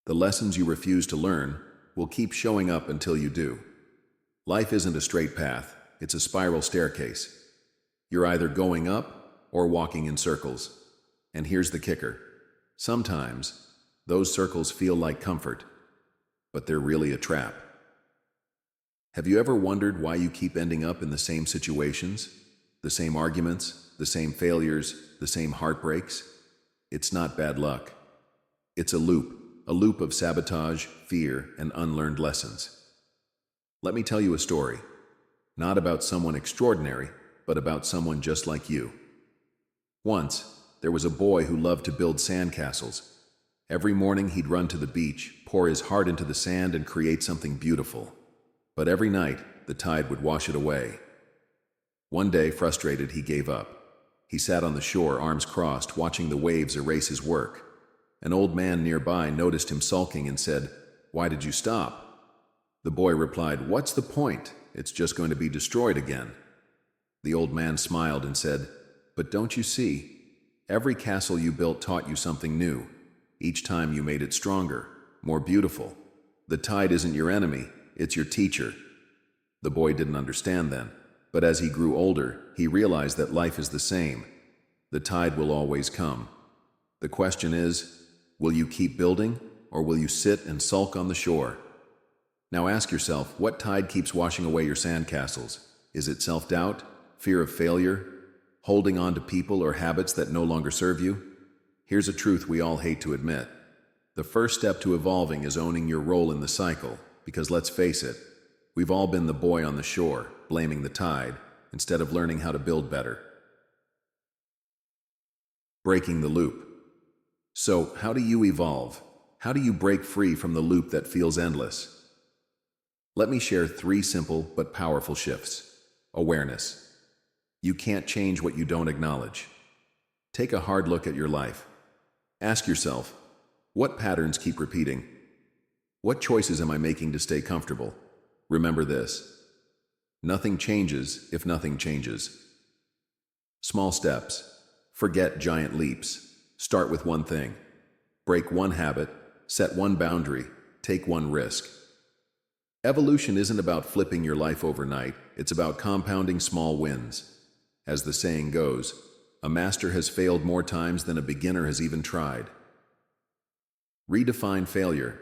The lessons you refuse to learn will keep showing up until you do. Life isn't a straight path, it's a spiral staircase. You're either going up or walking in circles. And here's the kicker. Sometimes, those circles feel like comfort, but they're really a trap. Have you ever wondered why you keep ending up in the same situations, the same arguments, the same failures, the same heartbreaks? It's not bad luck. It's a loop of sabotage, fear, and unlearned lessons. Let me tell you a story, not about someone extraordinary, but about someone just like you. Once, there was a boy who loved to build sandcastles. Every morning he'd run to the beach, pour his heart into the sand, and create something beautiful. But every night, the tide would wash it away. One day, frustrated, he gave up. He sat on the shore, arms crossed, watching the waves erase his work. An old man nearby noticed him sulking and said, "Why did you stop?" The boy replied, "What's the point? It's just going to be destroyed again." The old man smiled and said, "But don't you see? Every castle you built taught you something new. Each time you made it stronger, more beautiful. The tide isn't your enemy, it's your teacher." The boy didn't understand then, but as he grew older, he realized that life is the same. The tide will always come. The question is, will you keep building, or will you sit and sulk on the shore? Now ask yourself, what tide keeps washing away your sandcastles? Is it self-doubt, fear of failure, holding on to people or habits that no longer serve you? Here's a truth we all hate to admit. The first step to evolving is owning your role in the cycle, because let's face it, we've all been the boy on the shore, blaming the tide, instead of learning how to build better. Breaking the loop. So, how do you evolve? How do you break free from the loop that feels endless? Let me share 3 simple but powerful shifts. Awareness. You can't change what you don't acknowledge. Take a hard look at your life. Ask yourself, what patterns keep repeating? What choices am I making to stay comfortable? Remember this. Nothing changes if nothing changes. Small steps. Forget giant leaps. Start with one thing. Break one habit, set one boundary, take one risk. Evolution isn't about flipping your life overnight, it's about compounding small wins. As the saying goes, a master has failed more times than a beginner has even tried. Redefine failure.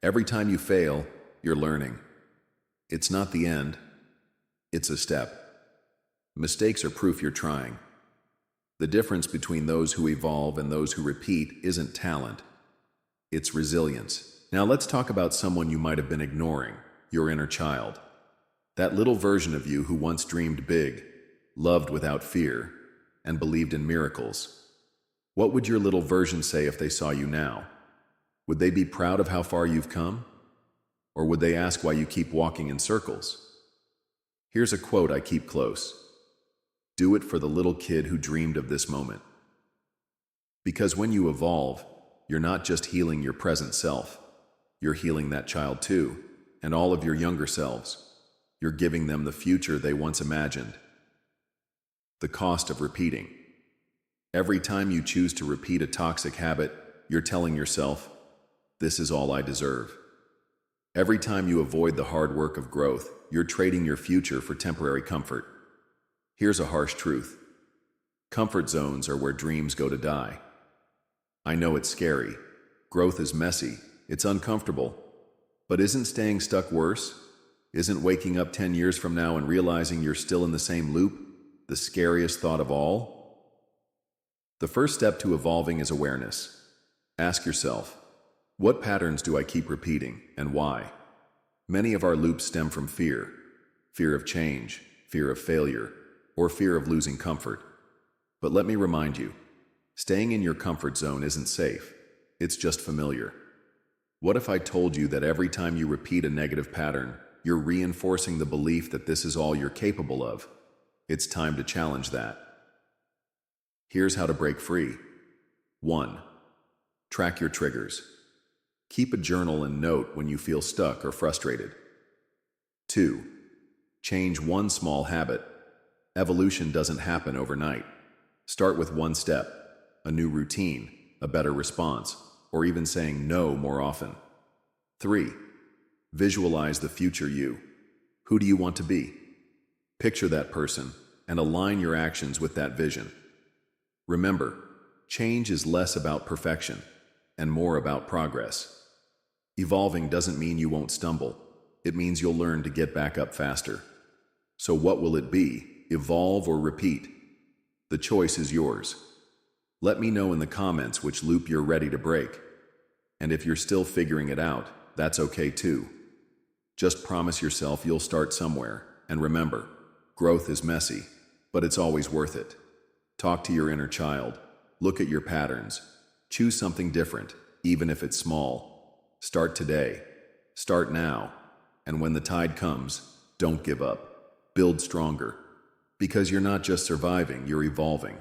Every time you fail, you're learning. It's not the end, it's a step. Mistakes are proof you're trying. The difference between those who evolve and those who repeat isn't talent, it's resilience. Now let's talk about someone you might have been ignoring, your inner child. That little version of you who once dreamed big, loved without fear, and believed in miracles. What would your little version say if they saw you now? Would they be proud of how far you've come? Or would they ask why you keep walking in circles? Here's a quote I keep close. Do it for the little kid who dreamed of this moment. Because when you evolve, you're not just healing your present self. You're healing that child too, and all of your younger selves. You're giving them the future they once imagined. The cost of repeating. Every time you choose to repeat a toxic habit, you're telling yourself, this is all I deserve. Every time you avoid the hard work of growth, you're trading your future for temporary comfort. Here's a harsh truth. Comfort zones are where dreams go to die. I know it's scary. Growth is messy. It's uncomfortable. But isn't staying stuck worse? Isn't waking up 10 years from now and realizing you're still in the same loop the scariest thought of all? The first step to evolving is awareness. Ask yourself, what patterns do I keep repeating, and why? Many of our loops stem from fear. Fear of change, fear of failure, or fear of losing comfort. But let me remind you, staying in your comfort zone isn't safe. It's just familiar. What if I told you that every time you repeat a negative pattern, you're reinforcing the belief that this is all you're capable of? It's time to challenge that. Here's how to break free. 1. Track your triggers. Keep a journal and note when you feel stuck or frustrated. 2. Change one small habit. Evolution doesn't happen overnight. Start with one step, a new routine, a better response. or even saying no more often. 3. Visualize the future you. Who do you want to be? Picture that person and align your actions with that vision. Remember, change is less about perfection and more about progress. Evolving doesn't mean you won't stumble. It means you'll learn to get back up faster. So what will it be? Evolve or repeat? The choice is yours. Let me know in the comments which loop you're ready to break. And if you're still figuring it out, that's okay too. Just promise yourself you'll start somewhere. And remember, growth is messy, but it's always worth it. Talk to your inner child. Look at your patterns. Choose something different, even if it's small. Start today. Start now. And when the tide comes, don't give up. Build stronger. Because you're not just surviving, you're evolving.